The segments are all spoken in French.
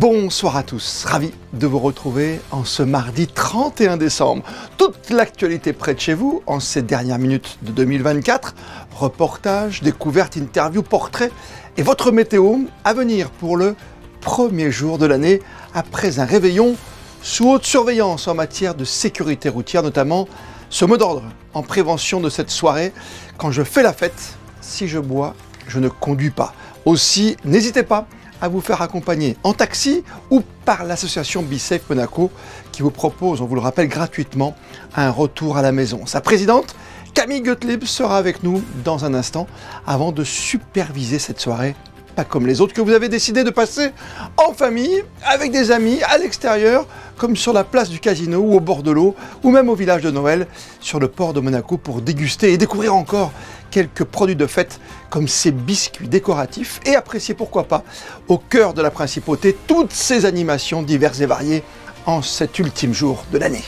Bonsoir à tous, ravi de vous retrouver en ce mardi 31 décembre. Toute l'actualité près de chez vous en ces dernières minutes de 2024. Reportages, découvertes, interviews, portraits et votre météo à venir pour le premier jour de l'année après un réveillon sous haute surveillance en matière de sécurité routière, notamment ce mot d'ordre en prévention de cette soirée. Quand je fais la fête, si je bois, je ne conduis pas. Aussi, n'hésitez pas à vous faire accompagner en taxi ou par l'association BeSafe Monaco qui vous propose, on vous le rappelle gratuitement, un retour à la maison. Sa présidente, Camille Gottlieb, sera avec nous dans un instant avant de superviser cette soirée, pas comme les autres que vous avez décidé de passer en famille, avec des amis, à l'extérieur, comme sur la place du Casino ou au bord de l'eau, ou même au village de Noël, sur le port de Monaco pour déguster et découvrir encore quelques produits de fête comme ces biscuits décoratifs et apprécier, pourquoi pas, au cœur de la principauté, toutes ces animations diverses et variées en cet ultime jour de l'année.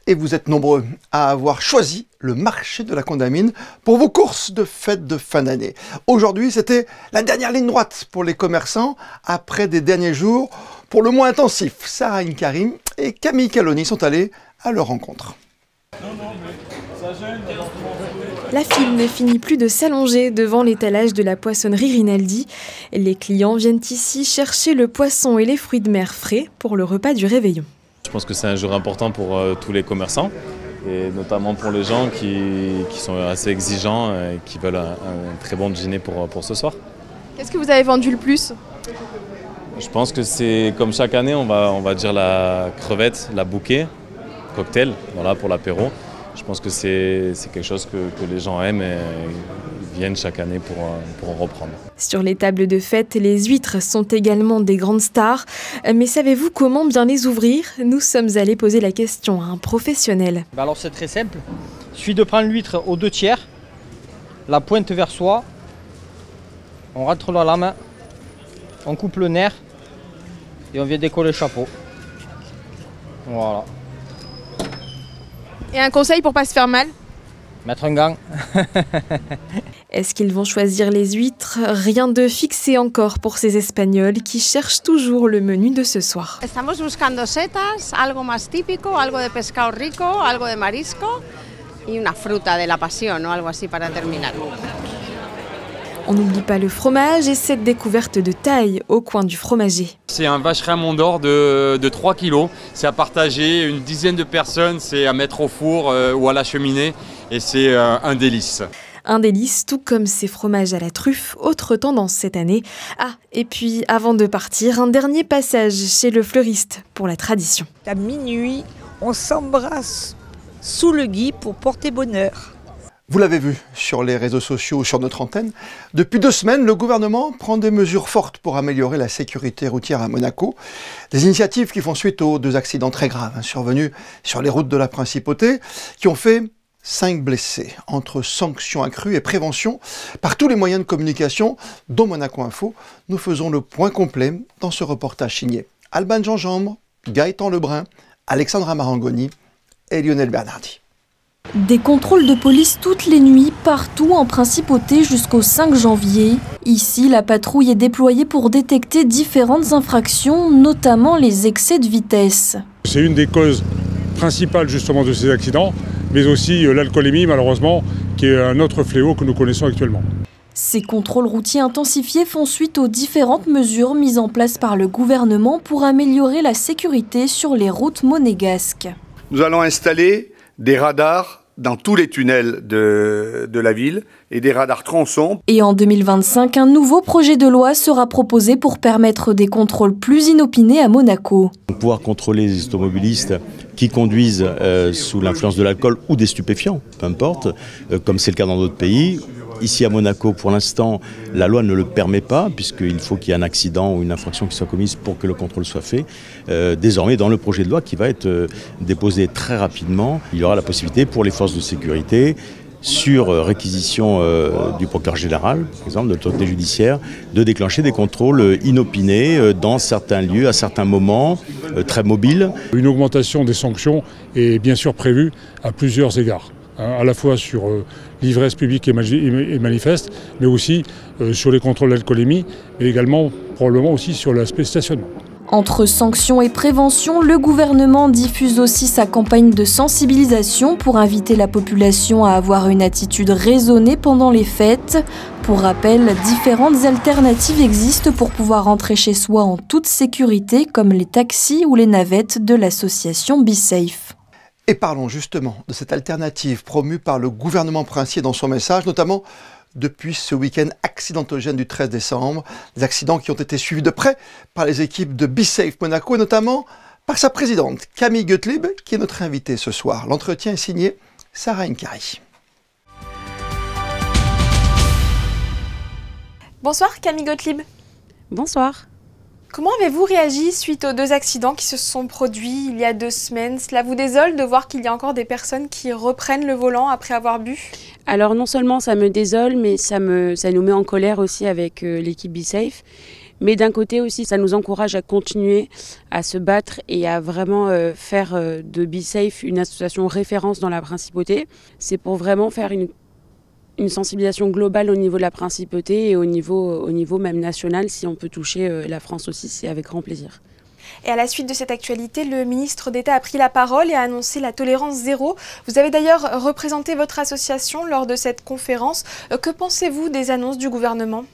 Et vous êtes nombreux à avoir choisi le marché de la Condamine pour vos courses de fête de fin d'année. Aujourd'hui, c'était la dernière ligne droite pour les commerçants après des derniers jours pour le moins intensifs. Sarah Karim et Camille Caloni sont allés à leur rencontre. La file ne finit plus de s'allonger devant l'étalage de la poissonnerie Rinaldi. Les clients viennent ici chercher le poisson et les fruits de mer frais pour le repas du réveillon. Je pense que c'est un jour important pour tous les commerçants et notamment pour les gens qui sont assez exigeants et qui veulent un très bon dîner pour ce soir. Qu'est-ce que vous avez vendu le plus ? Je pense que c'est comme chaque année, on va dire la crevette, la bouquet, cocktail, voilà, pour l'apéro. Je pense que c'est quelque chose que les gens aiment et ils viennent chaque année pour en reprendre. Sur les tables de fête, les huîtres sont également des grandes stars. Mais savez-vous comment bien les ouvrir ? Nous sommes allés poser la question à un professionnel. Alors c'est très simple. Il suffit de prendre l'huître aux 2/3, la pointe vers soi, on rentre la lame, on coupe le nerf et on vient décoller le chapeau. Voilà. Et un conseil pour pas se faire mal ? Mettre un gant. Est-ce qu'ils vont choisir les huîtres ? Rien de fixé encore pour ces Espagnols qui cherchent toujours le menu de ce soir. Estamos buscando setas, algo más típico, algo de pescado rico, algo de marisco y una fruta de la pasión o algo así para terminar. On n'oublie pas le fromage et cette découverte de taille au coin du fromager. C'est un vacherin Mont d'Or de 3 kilos. C'est à partager, une dizaine de personnes, c'est à mettre au four ou à la cheminée et c'est un délice. Un délice, tout comme ces fromages à la truffe, autre tendance cette année. Ah, et puis avant de partir, un dernier passage chez le fleuriste pour la tradition. À minuit, on s'embrasse sous le gui pour porter bonheur. Vous l'avez vu sur les réseaux sociaux, sur notre antenne. Depuis 2 semaines, le gouvernement prend des mesures fortes pour améliorer la sécurité routière à Monaco. Des initiatives qui font suite aux 2 accidents très graves survenus sur les routes de la Principauté, qui ont fait 5 blessés. Entre sanctions accrues et prévention, par tous les moyens de communication, dont Monaco Info, nous faisons le point complet dans ce reportage signé Alban Jean-Jambre, Gaëtan Lebrun, Alexandra Marangoni et Lionel Bernardi. Des contrôles de police toutes les nuits, partout en Principauté jusqu'au 5 janvier. Ici, la patrouille est déployée pour détecter différentes infractions, notamment les excès de vitesse. C'est une des causes principales justement de ces accidents, mais aussi l'alcoolémie malheureusement, qui est un autre fléau que nous connaissons actuellement. Ces contrôles routiers intensifiés font suite aux différentes mesures mises en place par le gouvernement pour améliorer la sécurité sur les routes monégasques. Nous allons installer des radars dans tous les tunnels de la ville et des radars tronçons. Et en 2025, un nouveau projet de loi sera proposé pour permettre des contrôles plus inopinés à Monaco. Pouvoir contrôler les automobilistes qui conduisent sous l'influence de l'alcool ou des stupéfiants, peu importe, comme c'est le cas dans d'autres pays. Ici à Monaco, pour l'instant, la loi ne le permet pas, puisqu'il faut qu'il y ait un accident ou une infraction qui soit commise pour que le contrôle soit fait. Désormais, dans le projet de loi qui va être déposé très rapidement, il y aura la possibilité pour les forces de sécurité, sur réquisition du procureur général, par exemple, de l'autorité judiciaire, de déclencher des contrôles inopinés dans certains lieux, à certains moments, très mobiles. Une augmentation des sanctions est bien sûr prévue à plusieurs égards. à la fois sur l'ivresse publique et manifeste, mais aussi sur les contrôles d'alcoolémie, mais également probablement aussi sur l'aspect stationnement. Entre sanctions et prévention, le gouvernement diffuse aussi sa campagne de sensibilisation pour inviter la population à avoir une attitude raisonnée pendant les fêtes. Pour rappel, différentes alternatives existent pour pouvoir rentrer chez soi en toute sécurité, comme les taxis ou les navettes de l'association BeSafe. Et parlons justement de cette alternative promue par le gouvernement princier dans son message, notamment depuis ce week-end accidentogène du 13 décembre. Des accidents qui ont été suivis de près par les équipes de BeSafe Monaco et notamment par sa présidente Camille Gottlieb, qui est notre invitée ce soir. L'entretien est signé Sarah Nkari. Bonsoir Camille Gottlieb. Bonsoir. Comment avez-vous réagi suite aux 2 accidents qui se sont produits il y a 2 semaines? Cela vous désole de voir qu'il y a encore des personnes qui reprennent le volant après avoir bu? Alors non seulement ça me désole, mais ça nous met en colère aussi avec l'équipe BeSafe. Mais d'un côté aussi, ça nous encourage à continuer à se battre et à vraiment faire de BeSafe une association référence dans la principauté. C'est pour vraiment faire une sensibilisation globale au niveau de la principauté et au niveau même national. Si on peut toucher la France aussi, c'est avec grand plaisir. Et à la suite de cette actualité, le ministre d'État a pris la parole et a annoncé la tolérance zéro. Vous avez d'ailleurs représenté votre association lors de cette conférence. Que pensez-vous des annonces du gouvernement ?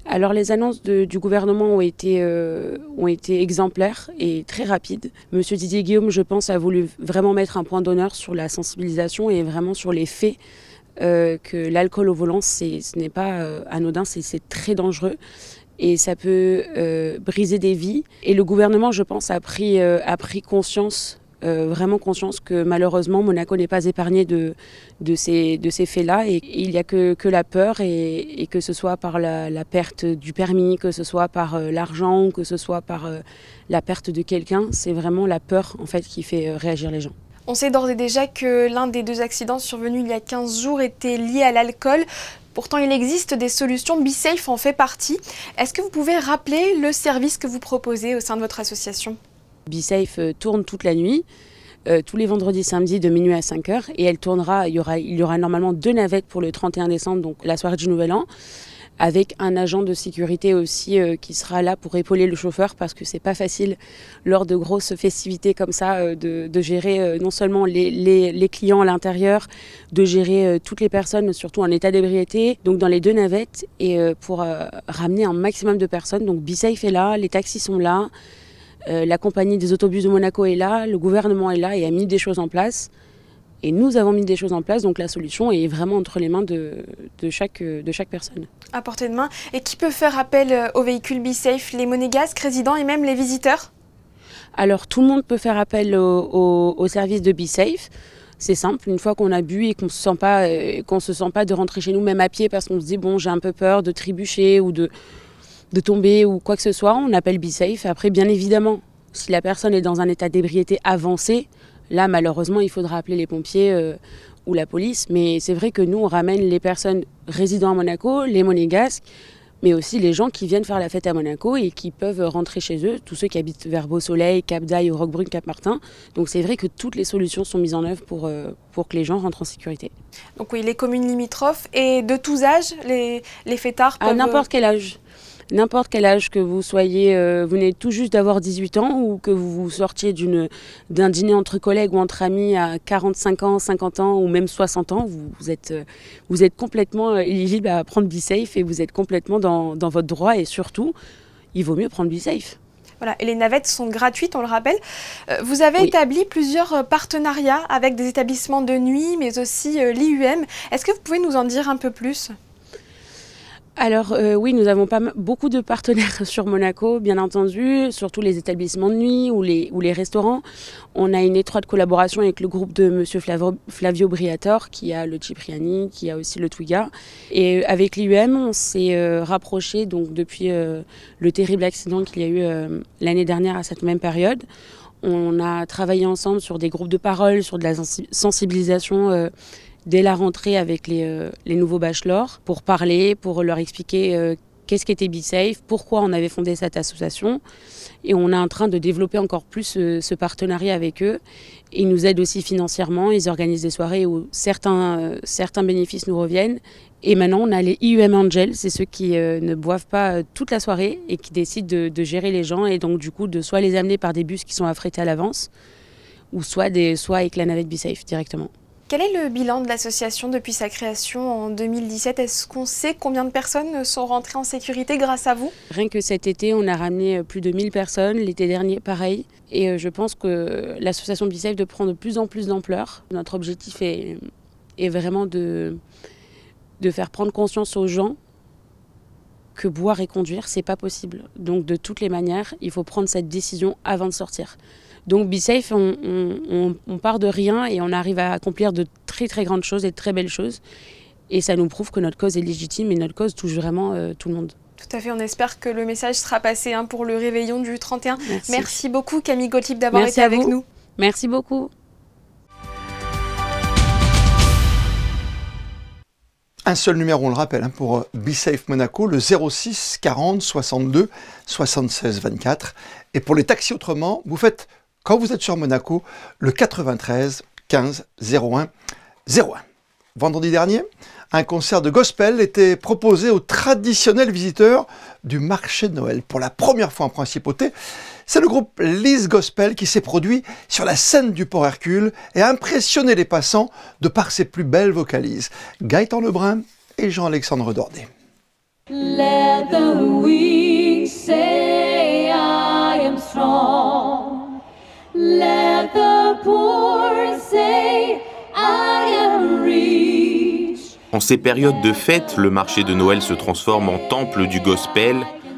Alors les annonces du gouvernement ont été exemplaires et très rapides. Monsieur Didier Guillaume, je pense, a voulu vraiment mettre un point d'honneur sur la sensibilisation et vraiment sur les faits. Que l'alcool au volant, ce n'est pas anodin, c'est très dangereux et ça peut briser des vies. Et le gouvernement, je pense, a pris conscience, vraiment conscience que malheureusement Monaco n'est pas épargné de ces faits-là et il n'y a que la peur et que ce soit par la perte du permis, que ce soit par l'argent, que ce soit par la perte de quelqu'un, c'est vraiment la peur en fait qui fait réagir les gens. On sait d'ores et déjà que l'un des 2 accidents survenus il y a 15 jours était lié à l'alcool. Pourtant, il existe des solutions, BeSafe en fait partie. Est-ce que vous pouvez rappeler le service que vous proposez au sein de votre association ? BeSafe tourne toute la nuit, tous les vendredis, samedis de minuit à 5h. Et elle tournera, il y aura normalement 2 navettes pour le 31 décembre, donc la soirée du Nouvel An, avec un agent de sécurité aussi qui sera là pour épauler le chauffeur parce que c'est pas facile lors de grosses festivités comme ça de gérer non seulement les clients à l'intérieur, de gérer toutes les personnes surtout en état d'ébriété, donc dans les 2 navettes et pour ramener un maximum de personnes. Donc BeSafe est là, les taxis sont là, la compagnie des autobus de Monaco est là, le gouvernement est là et a mis des choses en place. Et nous avons mis des choses en place, donc la solution est vraiment entre les mains de chaque personne. À portée de main. Et qui peut faire appel aux véhicules BeSafe? Les monégasques, résidents et même les visiteurs? Alors tout le monde peut faire appel au service de BeSafe. C'est simple, une fois qu'on a bu et qu'on se sent pas de rentrer chez nous, même à pied, parce qu'on se dit bon j'ai un peu peur de trébucher ou de tomber ou quoi que ce soit, on appelle BeSafe. Après bien évidemment, si la personne est dans un état d'ébriété avancé, là, malheureusement, il faudra appeler les pompiers ou la police. Mais c'est vrai que nous, on ramène les personnes résidant à Monaco, les monégasques, mais aussi les gens qui viennent faire la fête à Monaco et qui peuvent rentrer chez eux, tous ceux qui habitent vers Beau-Soleil, Cap-d'Aille, Roquebrune, Cap-Martin. Donc c'est vrai que toutes les solutions sont mises en œuvre pour que les gens rentrent en sécurité. Donc oui, les communes limitrophes et de tous âges, les fêtards peuvent... À n'importe quel âge. N'importe quel âge, que vous soyez, vous venez tout juste d'avoir 18 ans ou que vous sortiez d'un dîner entre collègues ou entre amis à 45 ans, 50 ans ou même 60 ans, vous êtes complètement éligible à prendre BeSafe et vous êtes complètement dans votre droit et surtout, il vaut mieux prendre BeSafe. Voilà, et les navettes sont gratuites, on le rappelle. Vous avez établi plusieurs partenariats avec des établissements de nuit, mais aussi l'IUM. Est-ce que vous pouvez nous en dire un peu plus ? Alors oui, nous avons beaucoup de partenaires sur Monaco, bien entendu, surtout les établissements de nuit ou les restaurants. On a une étroite collaboration avec le groupe de Monsieur Flavio Briatore, qui a le Cipriani, qui a aussi le Twiga. Et avec l'IUM, on s'est rapproché donc, depuis le terrible accident qu'il y a eu l'année dernière à cette même période. On a travaillé ensemble sur des groupes de parole, sur de la sensibilisation dès la rentrée avec les nouveaux bachelors pour parler, pour leur expliquer qu'est-ce qu'était BeSafe, pourquoi on avait fondé cette association. Et on est en train de développer encore plus ce partenariat avec eux. Ils nous aident aussi financièrement, ils organisent des soirées où certains bénéfices nous reviennent. Et maintenant, on a les IUM Angels, c'est ceux qui ne boivent pas toute la soirée et qui décident de gérer les gens et donc du coup de soit les amener par des bus qui sont affrétés à l'avance ou soit avec la navette BeSafe directement. Quel est le bilan de l'association depuis sa création en 2017? Est-ce qu'on sait combien de personnes sont rentrées en sécurité grâce à vous? Rien que cet été, on a ramené plus de 1000 personnes, l'été dernier pareil. Et je pense que l'association BeSafe de prendre de plus en plus d'ampleur. Notre objectif est vraiment de faire prendre conscience aux gens que boire et conduire, c'est pas possible. Donc de toutes les manières, il faut prendre cette décision avant de sortir. Donc BeSafe, on part de rien et on arrive à accomplir de très très grandes choses et de très belles choses. Et ça nous prouve que notre cause est légitime et notre cause touche vraiment tout le monde. Tout à fait, on espère que le message sera passé pour le réveillon du 31. Merci beaucoup Camille Gottlieb d'avoir été avec nous. Merci beaucoup. Un seul numéro, on le rappelle, pour BeSafe Monaco, le 06 40 62 76 24. Et pour les taxis autrement, vous faites, quand vous êtes sur Monaco, le 93 15 01 01. Vendredi dernier, un concert de gospel était proposé aux traditionnels visiteurs du marché de Noël. Pour la première fois en Principauté, c'est le groupe Lise Gospel qui s'est produit sur la scène du Port Hercule et a impressionné les passants de par ses plus belles vocalises. Gaëtan Lebrun et Jean-Alexandre Dordet. Let the weak say I am strong. Let the poor say I am rich. En ces périodes de fête, le marché de Noël se transforme en temple du gospel.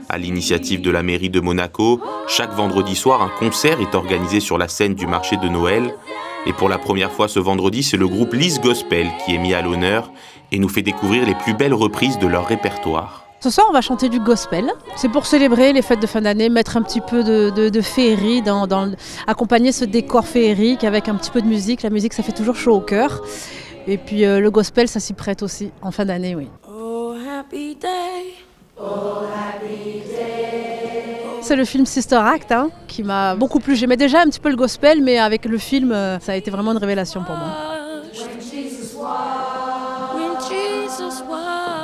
À l'initiative de la mairie de Monaco, chaque vendredi soir, un concert est organisé sur la scène du marché de Noël. Et pour la première fois ce vendredi, c'est le groupe Lise Gospel qui est mis à l'honneur et nous fait découvrir les plus belles reprises de leur répertoire. Ce soir, on va chanter du gospel. C'est pour célébrer les fêtes de fin d'année, mettre un petit peu de féerie, accompagner ce décor féerique avec un petit peu de musique. La musique, ça fait toujours chaud au cœur. Et puis le gospel, ça s'y prête aussi en fin d'année, oui. Oh, happy day. Oh, happy day. C'est le film Sister Act qui m'a beaucoup plu. J'aimais déjà un petit peu le gospel, mais avec le film, ça a été vraiment une révélation pour moi. When Jesus walked, when Jesus walked.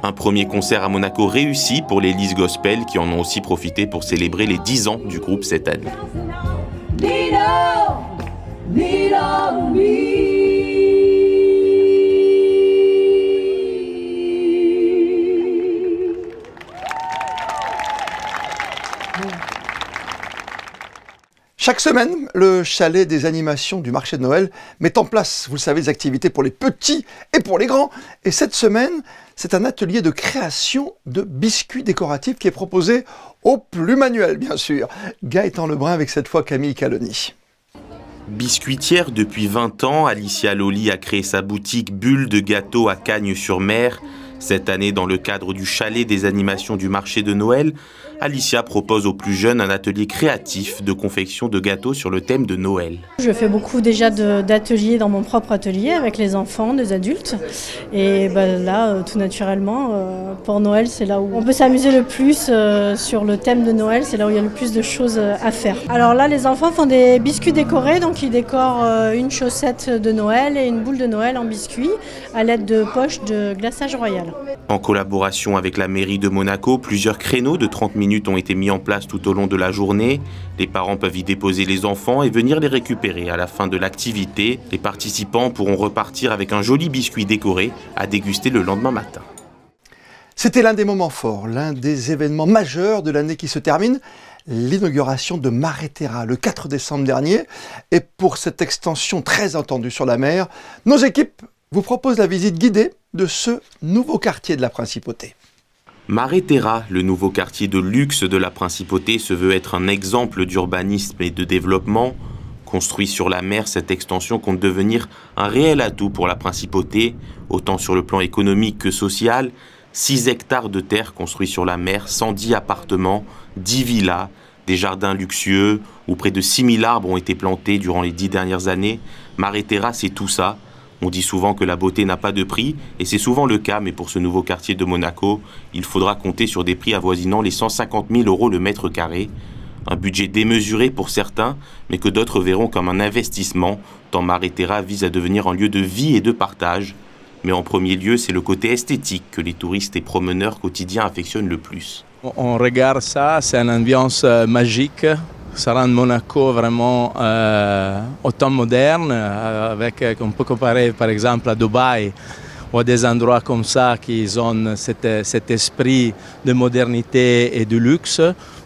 Un premier concert à Monaco réussi pour les Lise Gospel qui en ont aussi profité pour célébrer les 10 ans du groupe cette année. Chaque semaine, le chalet des animations du marché de Noël met en place, vous le savez, des activités pour les petits et pour les grands. Et cette semaine, c'est un atelier de création de biscuits décoratifs qui est proposé au plus manuel, bien sûr. Gaëtan Lebrun avec cette fois Camille Caloni. Biscuitière depuis 20 ans, Alicia Loli a créé sa boutique Bulle de gâteaux à Cagnes-sur-Mer. Cette année, dans le cadre du chalet des animations du marché de Noël, Alicia propose aux plus jeunes un atelier créatif de confection de gâteaux sur le thème de Noël. Je fais beaucoup déjà d'ateliers dans mon propre atelier avec les enfants, des adultes. Et là, tout naturellement, pour Noël, c'est là où on peut s'amuser le plus sur le thème de Noël. C'est là où il y a le plus de choses à faire. Alors là, les enfants font des biscuits décorés. Donc ils décorent une chaussette de Noël et une boule de Noël en biscuit à l'aide de poches de glaçage royal. En collaboration avec la mairie de Monaco, plusieurs créneaux de 30 minutes ont été mis en place tout au long de la journée. Les parents peuvent y déposer les enfants et venir les récupérer à la fin de l'activité. Les participants pourront repartir avec un joli biscuit décoré à déguster le lendemain matin. C'était l'un des moments forts, l'un des événements majeurs de l'année qui se termine, l'inauguration de Mare Terra le 4 décembre dernier. Et pour cette extension très attendue sur la mer, nos équipes vous proposent la visite guidée de ce nouveau quartier de la Principauté. Mare Terra, le nouveau quartier de luxe de la Principauté, se veut être un exemple d'urbanisme et de développement. Construit sur la mer, cette extension compte devenir un réel atout pour la Principauté, autant sur le plan économique que social. 6 hectares de terre construits sur la mer, 110 appartements, 10 villas, Des jardins luxueux où près de 6000 arbres ont été plantés durant les 10 dernières années. Mare Terra, c'est tout ça. On dit souvent que la beauté n'a pas de prix, et c'est souvent le cas, mais pour ce nouveau quartier de Monaco, il faudra compter sur des prix avoisinant les 150 000 € le mètre carré. Un budget démesuré pour certains, mais que d'autres verront comme un investissement, tant Mare Terra vise à devenir un lieu de vie et de partage. Mais en premier lieu, c'est le côté esthétique que les touristes et promeneurs quotidiens affectionnent le plus. On regarde ça, c'est une ambiance magique. Ça rend Monaco vraiment au temps moderne, on peut comparer par exemple à Dubaï ou à des endroits comme ça qui ont cet esprit de modernité et de luxe.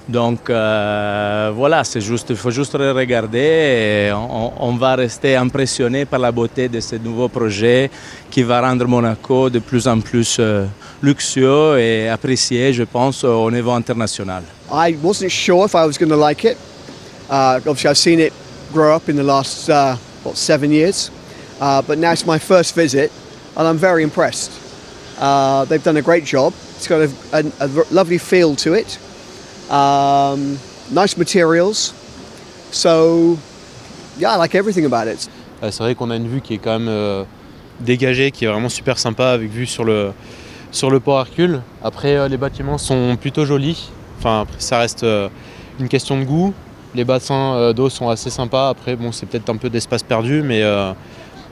Donc voilà, il faut juste le regarder et on va rester impressionné par la beauté de ce nouveau projet qui va rendre Monaco de plus en plus luxueux et apprécié, je pense, au niveau international. I wasn't sure if I was going to like it. Obviously I've seen it grow up in the last 7 years, but now it's my first visit and I'm very impressed. They've done a great job. It's got a lovely feel to it. Nice materials, so yeah, I like everything about it. C'est vrai qu'on a une vue qui est quand même dégagée, qui est vraiment super sympa, avec vue sur le port Hercule. Après, les bâtiments sont plutôt jolis. Enfin, après, ça reste une question de goût. Les bassins d'eau sont assez sympas. Après, bon, c'est peut-être un peu d'espace perdu, mais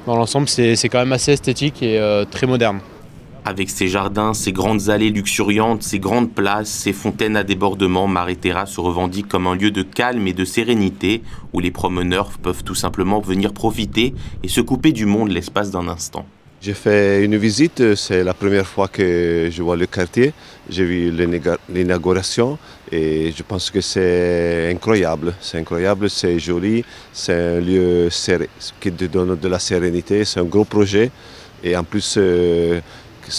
dans l'ensemble, c'est quand même assez esthétique et très moderne. Avec ses jardins, ses grandes allées luxuriantes, ses grandes places, ses fontaines à débordement, Mare Terra se revendique comme un lieu de calme et de sérénité où les promeneurs peuvent tout simplement venir profiter et se couper du monde l'espace d'un instant. J'ai fait une visite, c'est la première fois que je vois le quartier. J'ai vu l'inauguration et je pense que c'est incroyable. C'est joli, c'est un lieu qui te donne de la sérénité, c'est un gros projet et en plus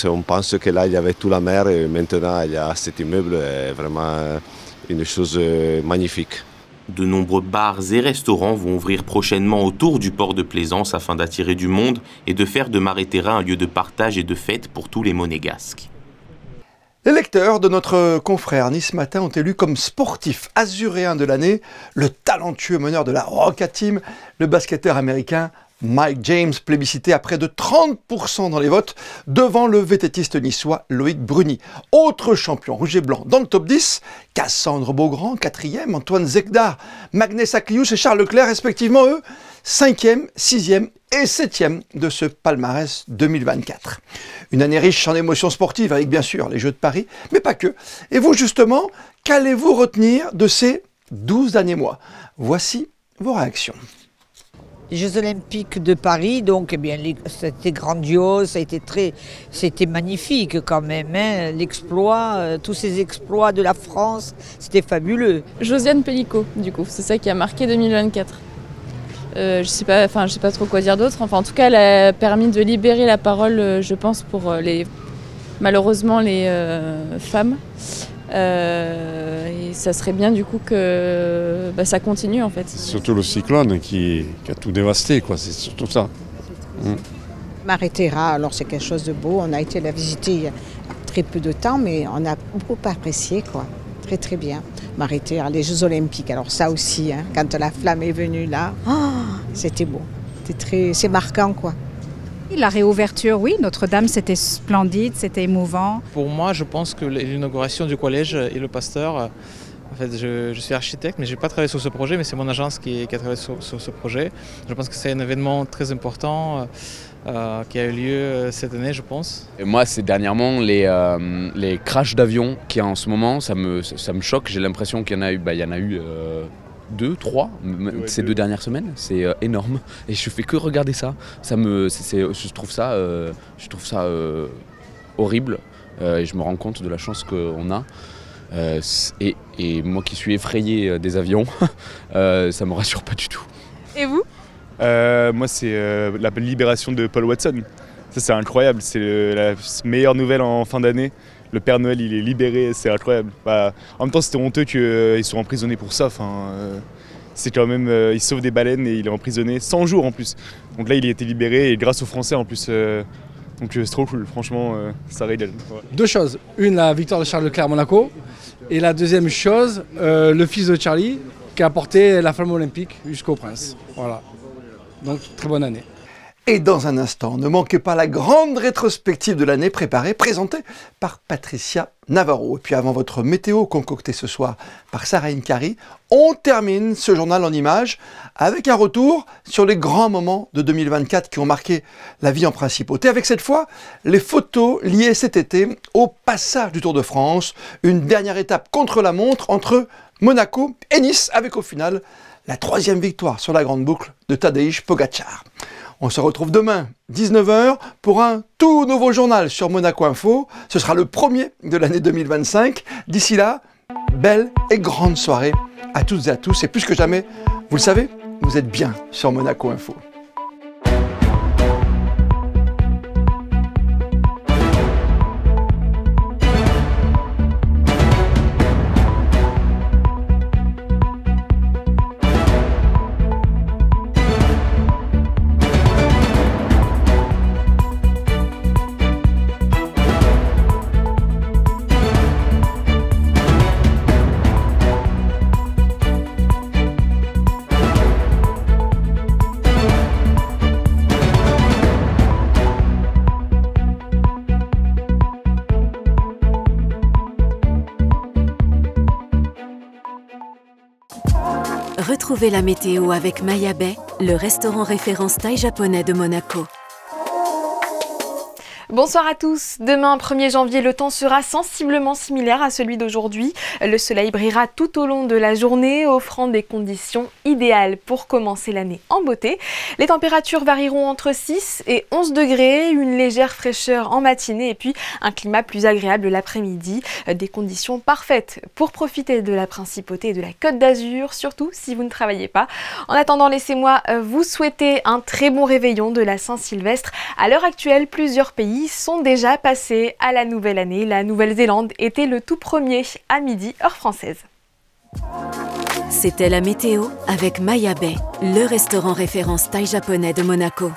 on pense que là il y avait toute la mer et maintenant il y a cet immeuble, vraiment une chose magnifique. De nombreux bars et restaurants vont ouvrir prochainement autour du port de Plaisance afin d'attirer du monde et de faire de Mare Terra un lieu de partage et de fête pour tous les Monégasques. Les lecteurs de notre confrère Nice Matin ont élu comme sportif azuréen de l'année le talentueux meneur de la Roca Team, le basketteur américain Mike James, plébiscité à près de 30% dans les votes, devant le vététiste niçois Loïc Bruni. Autre champion rouge et blanc dans le top 10, Cassandre Beaugrand, 4e, Antoine Zegdar, Magnès Akliouche et Charles Leclerc, respectivement eux, 5e, 6e et 7e de ce palmarès 2024. Une année riche en émotions sportives avec bien sûr les Jeux de Paris, mais pas que. Et vous justement, qu'allez-vous retenir de ces 12 derniers mois? Voici vos réactions. Les Jeux Olympiques de Paris, donc eh bien, c'était grandiose, c'était magnifique quand même, hein, l'exploit, tous ces exploits de la France, c'était fabuleux. Josiane Pellico, du coup, c'est ça qui a marqué 2024. Je sais pas trop quoi dire d'autre. Enfin, en tout cas, elle a permis de libérer la parole, je pense, pour malheureusement les femmes. Et ça serait bien du coup que ça continue en fait. Surtout le cyclone qui a tout dévasté, quoi. C'est surtout ça. Mare Terra, alors c'est quelque chose de beau. On a été la visiter il y a très peu de temps, mais on a beaucoup apprécié, quoi. Très très bien. Mare Terra, les Jeux Olympiques, alors ça aussi, hein, quand la flamme est venue là, c'était beau. C'est marquant, quoi. La réouverture, oui, Notre-Dame, c'était splendide, c'était émouvant. Pour moi, je pense que l'inauguration du collège et le Pasteur, en fait, je suis architecte, mais je n'ai pas travaillé sur ce projet, mais c'est mon agence qui a travaillé sur ce projet. Je pense que c'est un événement très important qui a eu lieu cette année, je pense. Et moi, c'est dernièrement les crashs d'avions qu'il y a en ce moment, ça me choque. J'ai l'impression qu'il y en a eu 2, 3 ces 2 dernières semaines, c'est énorme et je fais que regarder ça. Je trouve ça horrible et je me rends compte de la chance qu'on a. Et moi qui suis effrayé des avions, ça me rassure pas du tout. Et vous? Moi c'est la libération de Paul Watson. Ça c'est incroyable, c'est la meilleure nouvelle en fin d'année. Le Père Noël, il est libéré, c'est incroyable. En même temps, c'était honteux qu'ils soient emprisonnés pour ça. C'est quand même, il sauve des baleines et il est emprisonné 100 jours en plus. Donc là, il a été libéré et grâce aux Français en plus, Donc c'est trop cool, franchement, ça régale. Ouais. Deux choses. Une, la victoire de Charles Leclerc à Monaco. Et la deuxième chose, le fils de Charlie qui a porté la flamme olympique jusqu'au prince. Voilà. Donc très bonne année. Et dans un instant, ne manquez pas la grande rétrospective de l'année préparée, présentée par Patricia Navarro. Et puis avant votre météo concoctée ce soir par Sarah Inkari, on termine ce journal en images avec un retour sur les grands moments de 2024 qui ont marqué la vie en principauté. Avec cette fois, les photos liées cet été au passage du Tour de France. Une dernière étape contre la montre entre Monaco et Nice, avec au final la 3e victoire sur la grande boucle de Tadej Pogačar. On se retrouve demain, 19 h, pour un tout nouveau journal sur Monaco Info. Ce sera le premier de l'année 2025. D'ici là, belle et grande soirée à toutes et à tous. Et plus que jamais, vous le savez, vous êtes bien sur Monaco Info. Retrouvez la météo avec Maya Bay, le restaurant référence thaï japonais de Monaco. Bonsoir à tous. Demain, 1er janvier, le temps sera sensiblement similaire à celui d'aujourd'hui. Le soleil brillera tout au long de la journée, offrant des conditions idéales pour commencer l'année en beauté. Les températures varieront entre 6 et 11 degrés, une légère fraîcheur en matinée et puis un climat plus agréable l'après-midi. Des conditions parfaites pour profiter de la Principauté et de la Côte d'Azur, surtout si vous ne travaillez pas. En attendant, laissez-moi vous souhaiter un très bon réveillon de la Saint-Sylvestre. À l'heure actuelle, plusieurs pays sont déjà passés à la nouvelle année. La Nouvelle-Zélande était le tout premier à midi, heure française. C'était la météo avec Maya Bay, le restaurant référence thaï japonais de Monaco.